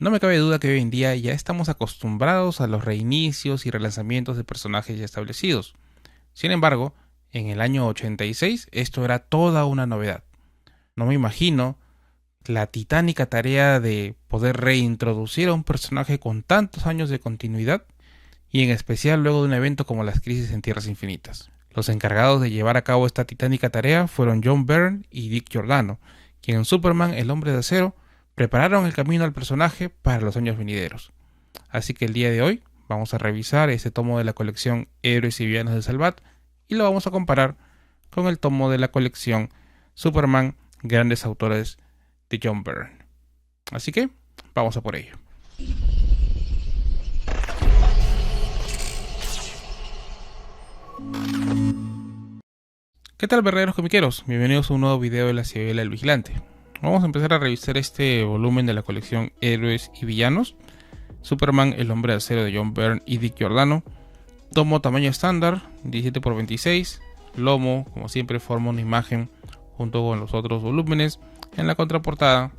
No me cabe duda que hoy en día ya estamos acostumbrados a los reinicios y relanzamientos de personajes ya establecidos. Sin embargo, en el año 86 esto era toda una novedad. No me imagino la titánica tarea de poder reintroducir a un personaje con tantos años de continuidad y en especial luego de un evento como las Crisis en Tierras Infinitas. Los encargados de llevar a cabo esta titánica tarea fueron John Byrne y Dick Giordano, quien en Superman, el Hombre de Acero, prepararon el camino al personaje para los años venideros. Así que el día de hoy vamos a revisar este tomo de la colección Héroes y Villanos de Salvat y lo vamos a comparar con el tomo de la colección Superman Grandes Autores de John Byrne. Así que vamos a por ello. ¿Qué tal, verdaderos comiqueros? Bienvenidos a un nuevo video de la Ciudadela del Vigilante. Vamos a empezar a revisar este volumen de la colección Héroes y Villanos, Superman, el Hombre de Acero de John Byrne y Dick Giordano, tomo tamaño estándar, 17×26, lomo, como siempre forma una imagen junto con los otros volúmenes. En la contraportada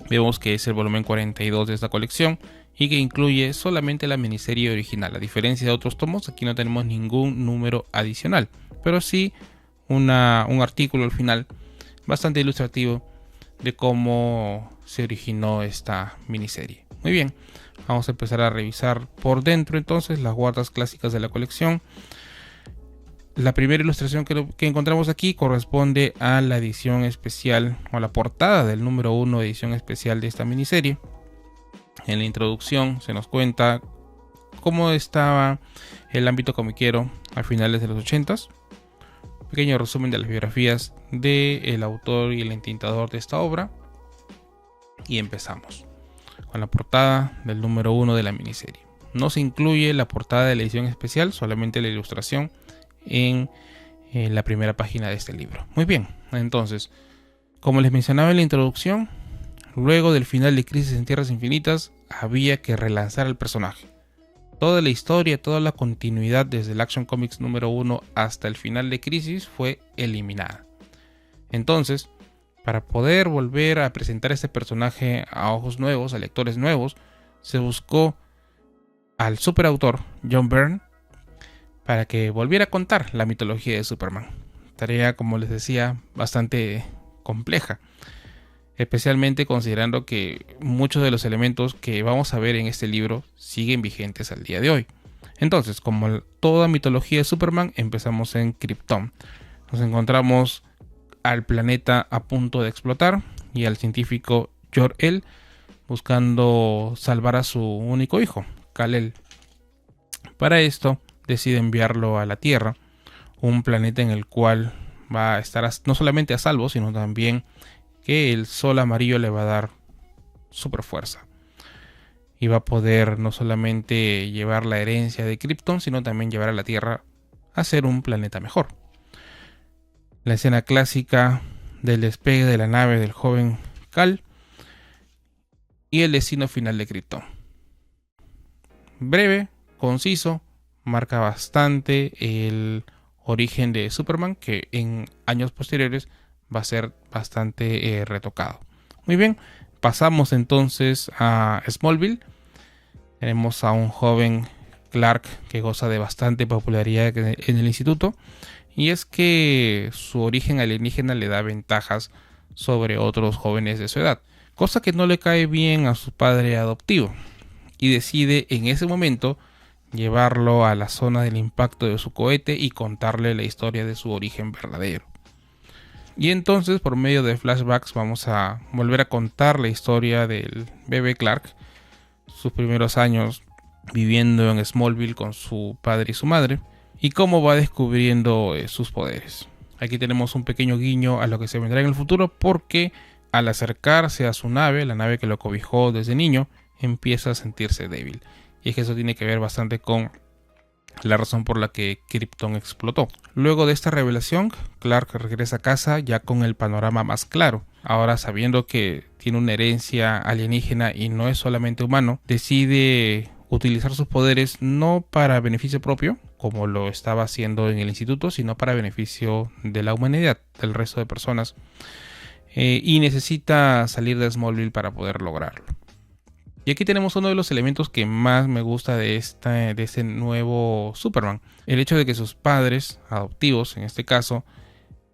vemos que es el volumen 42 de esta colección y que incluye solamente la miniserie original. A diferencia de otros tomos, aquí no tenemos ningún número adicional, pero sí un artículo al final bastante ilustrativo de cómo se originó esta miniserie. Muy bien, vamos a empezar a revisar por dentro entonces las guardas clásicas de la colección. La primera ilustración que encontramos aquí corresponde a la edición especial o a la portada del número 1 edición especial de esta miniserie. En la introducción se nos cuenta cómo estaba el ámbito comiquero a finales de los 80s. Pequeño resumen de las biografías del autor y el entintador de esta obra. Y empezamos con la portada del número 1 de la miniserie. No se incluye la portada de la edición especial, solamente la ilustración en la primera página de este libro. Muy bien, entonces, como les mencionaba en la introducción, luego del final de Crisis en Tierras Infinitas, había que relanzar al personaje. Toda la historia, toda la continuidad desde el Action Comics número 1 hasta el final de Crisis fue eliminada. Entonces, para poder volver a presentar este personaje a ojos nuevos, a lectores nuevos, se buscó al superautor John Byrne para que volviera a contar la mitología de Superman. Tarea, como les decía, bastante compleja, especialmente considerando que muchos de los elementos que vamos a ver en este libro siguen vigentes al día de hoy. Entonces, como toda mitología de Superman, empezamos en Krypton. Nos encontramos al planeta a punto de explotar y al científico Jor-El buscando salvar a su único hijo, Kal-El. Para esto decide enviarlo a la Tierra, un planeta en el cual va a estar no solamente a salvo, sino también que el sol amarillo le va a dar super fuerza y va a poder no solamente llevar la herencia de Krypton, sino también llevar a la Tierra a ser un planeta mejor. La escena clásica del despegue de la nave del joven Kal y el destino final de Krypton. Breve, conciso, marca bastante el origen de Superman, que en años posteriores va a ser bastante retocado. Muy bien, pasamos entonces a Smallville. Tenemos a un joven Clark que goza de bastante popularidad en el instituto, y es que su origen alienígena le da ventajas sobre otros jóvenes de su edad, cosa que no le cae bien a su padre adoptivo, y decide en ese momento llevarlo a la zona del impacto de su cohete y contarle la historia de su origen verdadero. Y entonces, por medio de flashbacks, vamos a volver a contar la historia del bebé Clark, sus primeros años viviendo en Smallville con su padre y su madre, y cómo va descubriendo sus poderes. Aquí tenemos un pequeño guiño a lo que se vendrá en el futuro, porque al acercarse a su nave, la nave que lo cobijó desde niño, empieza a sentirse débil. Y es que eso tiene que ver bastante con la razón por la que Krypton explotó. Luego de esta revelación, Clark regresa a casa ya con el panorama más claro. Ahora, sabiendo que tiene una herencia alienígena y no es solamente humano, decide utilizar sus poderes no para beneficio propio, como lo estaba haciendo en el instituto, sino para beneficio de la humanidad, del resto de personas. Y necesita salir de Smallville para poder lograrlo. Y aquí tenemos uno de los elementos que más me gusta de este nuevo Superman. El hecho de que sus padres adoptivos, en este caso,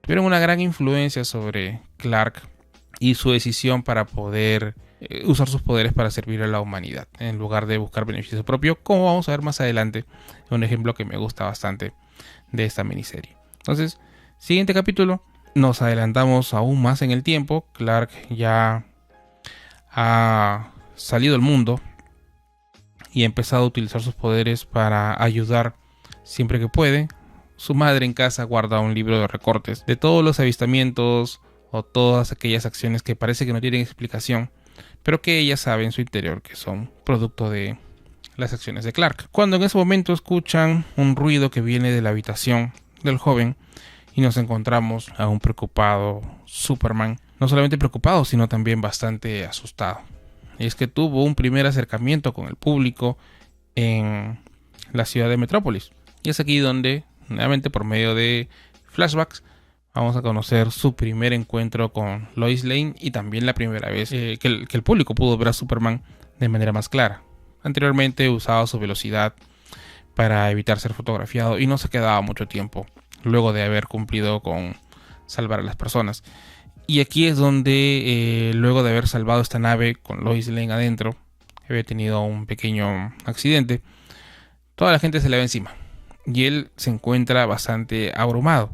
tuvieron una gran influencia sobre Clark y su decisión para poder usar sus poderes para servir a la humanidad, en lugar de buscar beneficio propio, como vamos a ver más adelante. Un ejemplo que me gusta bastante de esta miniserie. Entonces, siguiente capítulo, nos adelantamos aún más en el tiempo. Clark ya ha salido al mundo y ha empezado a utilizar sus poderes para ayudar siempre que puede. Su madre en casa guarda un libro de recortes de todos los avistamientos o todas aquellas acciones que parece que no tienen explicación, pero que ella sabe en su interior que son producto de las acciones de Clark. Cuando en ese momento escuchan un ruido que viene de la habitación del joven y nos encontramos a un preocupado Superman, no solamente preocupado, sino también bastante asustado. Y es que tuvo un primer acercamiento con el público en la ciudad de Metrópolis. Y es aquí donde, nuevamente por medio de flashbacks, vamos a conocer su primer encuentro con Lois Lane y también la primera vez que el público pudo ver a Superman de manera más clara. Anteriormente usaba su velocidad para evitar ser fotografiado y no se quedaba mucho tiempo luego de haber cumplido con salvar a las personas. Y aquí es donde luego de haber salvado esta nave con Lois Lane adentro, había tenido un pequeño accidente, toda la gente se le va encima y él se encuentra bastante abrumado,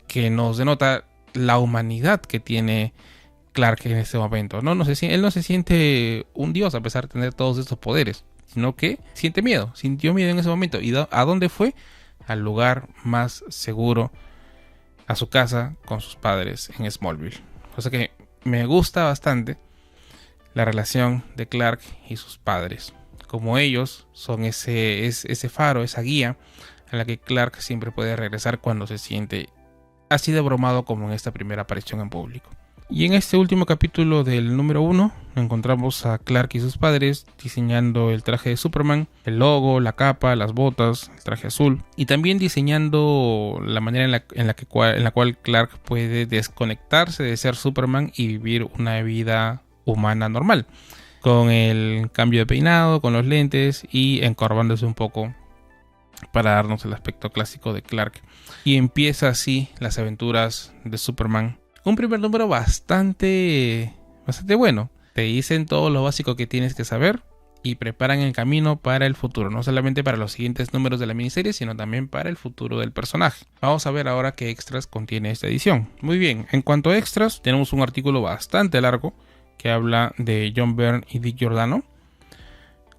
que nos denota la humanidad que tiene Clark en este momento. Él no se siente un dios a pesar de tener todos estos poderes, sino que sintió miedo en ese momento. ¿Y a dónde fue? Al lugar más seguro, a su casa con sus padres en Smallville. O sea que me gusta bastante la relación de Clark y sus padres, como ellos son ese faro, esa guía a la que Clark siempre puede regresar cuando se siente así de abrumado como en esta primera aparición en público. Y en este último capítulo del número 1 encontramos a Clark y sus padres diseñando el traje de Superman, el logo, la capa, las botas, el traje azul, y también diseñando la manera en la cual Clark puede desconectarse de ser Superman y vivir una vida humana normal, con el cambio de peinado, con los lentes y encorvándose un poco para darnos el aspecto clásico de Clark. Y empieza así las aventuras de Superman. Un primer número bastante bueno. Te dicen todo lo básico que tienes que saber y preparan el camino para el futuro. No solamente para los siguientes números de la miniserie, sino también para el futuro del personaje. Vamos a ver ahora qué extras contiene esta edición. Muy bien, en cuanto a extras, tenemos un artículo bastante largo que habla de John Byrne y Dick Giordano.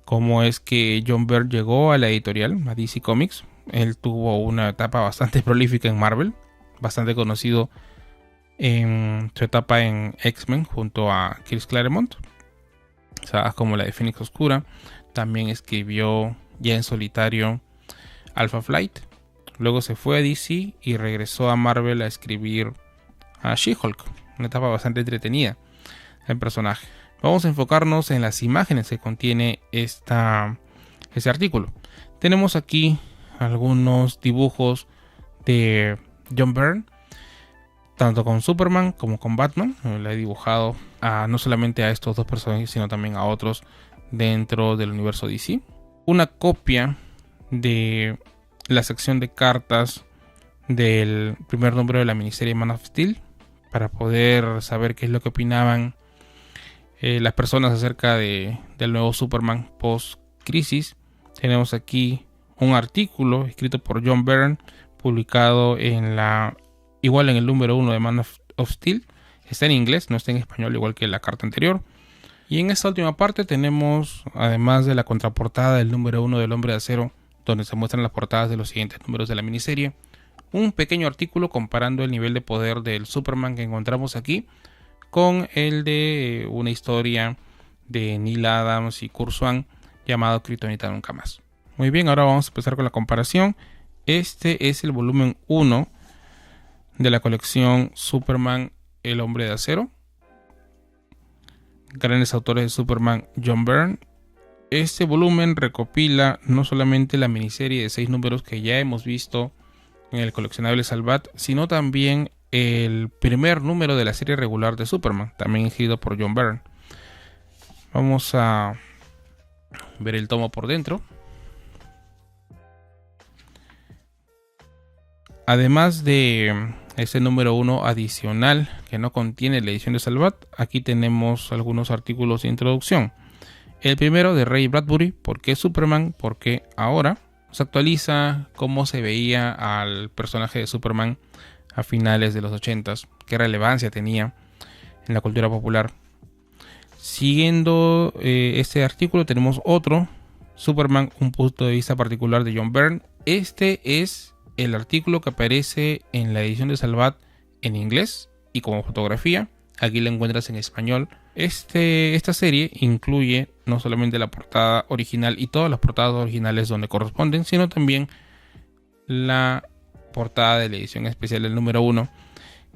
Cómo es que John Byrne llegó a la editorial, a DC Comics. Él tuvo una etapa bastante prolífica en Marvel, bastante conocido en su etapa en X-Men junto a Chris Claremont, sagas como la de Fénix Oscura. También escribió ya en solitario Alpha Flight. Luego se fue a DC y regresó a Marvel a escribir a She-Hulk, una etapa bastante entretenida el personaje. Vamos a enfocarnos en las imágenes que contiene este artículo. Tenemos aquí algunos dibujos de John Byrne, tanto con Superman como con Batman. Le he dibujado no solamente a estos dos personajes, sino también a otros dentro del universo DC. Una copia de la sección de cartas del primer número de la miniserie Man of Steel, para poder saber qué es lo que opinaban las personas acerca del nuevo Superman post-crisis. Tenemos aquí un artículo escrito por John Byrne, publicado igual en el número 1 de Man of Steel. Está en inglés, no está en español, igual que la carta anterior. Y en esta última parte tenemos, además de la contraportada del número 1 del Hombre de Acero, donde se muestran las portadas de los siguientes números de la miniserie, un pequeño artículo comparando el nivel de poder del Superman que encontramos aquí con el de una historia de Neil Adams y Kurt Swan llamado Kryptonita Nunca Más. Muy bien, ahora vamos a empezar con la comparación. Este es el volumen 1 de la colección Superman, el Hombre de Acero. Grandes autores de Superman, John Byrne. Este volumen recopila no solamente la miniserie de 6 números que ya hemos visto en el coleccionable Salvat, sino también el primer número de la serie regular de Superman, también escrito por John Byrne. Vamos a ver el tomo por dentro. Además de ese número 1 adicional que no contiene la edición de Salvat, aquí tenemos algunos artículos de introducción. El primero de Ray Bradbury, ¿por qué Superman? ¿Por qué ahora? Se actualiza cómo se veía al personaje de Superman a finales de los 80s, qué relevancia tenía en la cultura popular. Siguiendo este artículo tenemos otro, Superman, un punto de vista particular de John Byrne. Este es el artículo que aparece en la edición de Salvat en inglés y como fotografía. Aquí la encuentras en español. Esta serie incluye no solamente la portada original y todas las portadas originales donde corresponden, sino también la portada de la edición especial del número 1,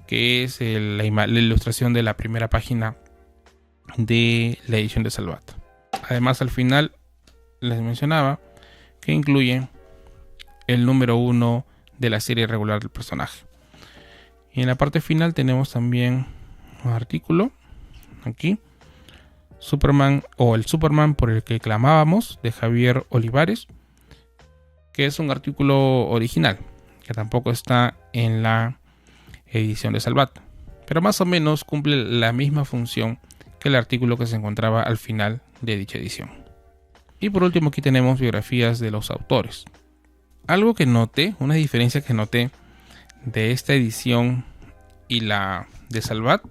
que es la ilustración de la primera página de la edición de Salvat. Además, al final les mencionaba que incluye el número 1 de la serie regular del personaje. Y en la parte final tenemos también un artículo aquí, Superman, o el Superman por el que clamábamos, de Javier Olivares, que es un artículo original que tampoco está en la edición de Salvat, pero más o menos cumple la misma función que el artículo que se encontraba al final de dicha edición. Y por último aquí tenemos biografías de los autores. Algo que noté, una diferencia que noté de esta edición y la de Salvat,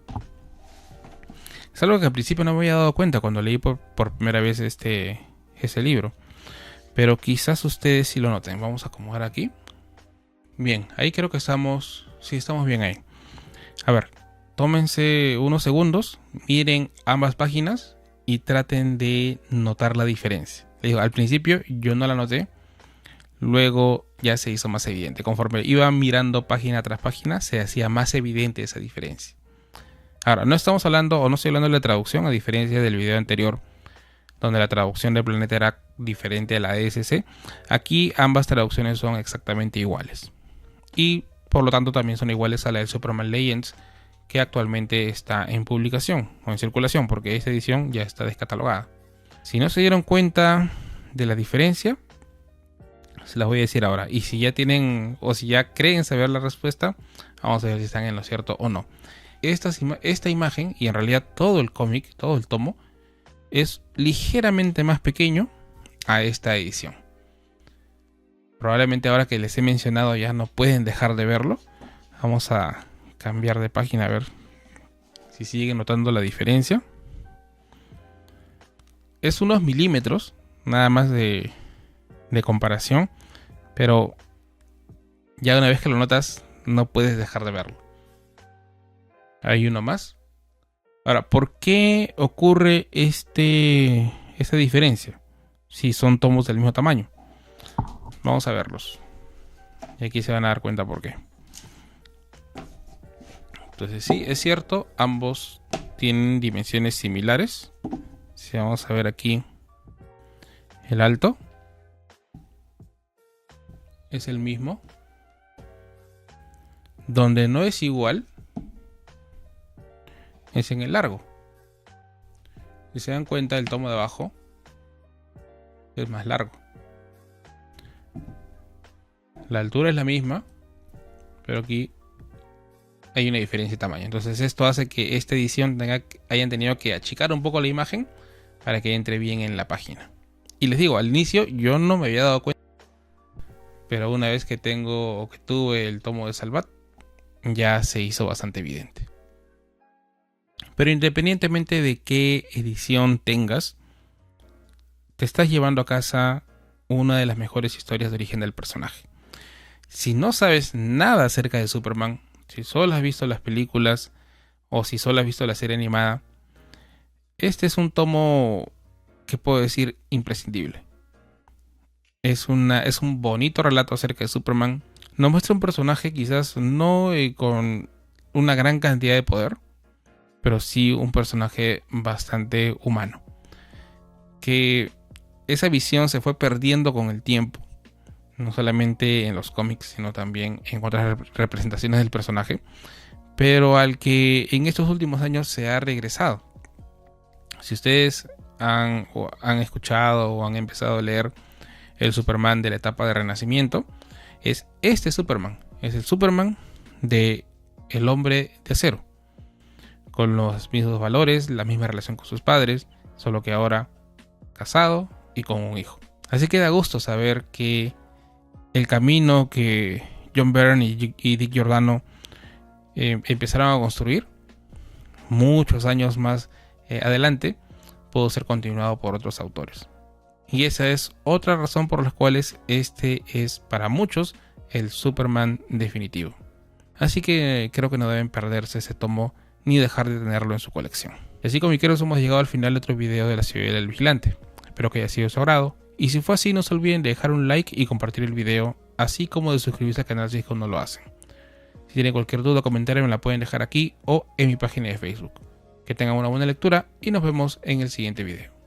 es algo que al principio no me había dado cuenta cuando leí por primera vez ese libro, pero quizás ustedes sí lo noten. Vamos a acomodar aquí. Bien, ahí creo que estamos bien ahí. A ver, tómense unos segundos, miren ambas páginas y traten de notar la diferencia. Les digo, al principio yo no la noté, luego ya se hizo más evidente. Conforme iba mirando página tras página, se hacía más evidente esa diferencia. Ahora, no estoy hablando de la traducción, a diferencia del video anterior, donde la traducción de Planeta era diferente a la de SC. Aquí ambas traducciones son exactamente iguales. Y por lo tanto también son iguales a la de Superman Legends, que actualmente está en publicación o en circulación, porque esta edición ya está descatalogada. Si no se dieron cuenta de la diferencia, se las voy a decir ahora. Y si ya tienen o si ya creen saber la respuesta, vamos a ver si están en lo cierto o no. Esta imagen, y en realidad todo el cómic, todo el tomo, es ligeramente más pequeño a esta edición. Probablemente ahora que les he mencionado ya no pueden dejar de verlo. Vamos a cambiar de página a ver si siguen notando la diferencia. Es unos milímetros nada más de comparación, pero ya una vez que lo notas no puedes dejar de verlo. Hay uno más. Ahora, ¿por qué ocurre esta diferencia si son tomos del mismo tamaño? Vamos a verlos y aquí se van a dar cuenta por qué. Entonces sí, es cierto, ambos tienen dimensiones similares. Si vamos a ver aquí el alto, es el mismo. Donde no es igual es en el largo. Si se dan cuenta, el tomo de abajo es más largo. La altura es la misma, pero aquí hay una diferencia de tamaño. Entonces esto hace que esta edición hayan tenido que achicar un poco la imagen para que entre bien en la página. Y les digo, al inicio yo no me había dado cuenta, pero una vez que tuve el tomo de Salvat, ya se hizo bastante evidente. Pero independientemente de qué edición tengas, te estás llevando a casa una de las mejores historias de origen del personaje. Si no sabes nada acerca de Superman, si solo has visto las películas o si solo has visto la serie animada, este es un tomo que puedo decir imprescindible. Es un bonito relato acerca de Superman. Nos muestra un personaje quizás no con una gran cantidad de poder, pero sí un personaje bastante humano. Que esa visión se fue perdiendo con el tiempo. No solamente en los cómics, sino también en otras representaciones del personaje. Pero al que en estos últimos años se ha regresado. Si ustedes han escuchado o han empezado a leer el Superman de la etapa de Renacimiento, es este Superman. Es el Superman de El Hombre de Acero, con los mismos valores, la misma relación con sus padres, solo que ahora casado y con un hijo. Así que da gusto saber que el camino que John Byrne y Dick Giordano empezaron a construir muchos años más adelante, pudo ser continuado por otros autores. Y esa es otra razón por las cuales este es para muchos el Superman definitivo. Así que creo que no deben perderse ese tomo ni dejar de tenerlo en su colección. Y así, comiqueros, hemos llegado al final de otro video de la Ciudadela del Vigilante. Espero que haya sido de su agrado. Y si fue así, no se olviden de dejar un like y compartir el video, así como de suscribirse al canal si aún no lo hacen. Si tienen cualquier duda o comentario me la pueden dejar aquí o en mi página de Facebook. Que tengan una buena lectura y nos vemos en el siguiente video.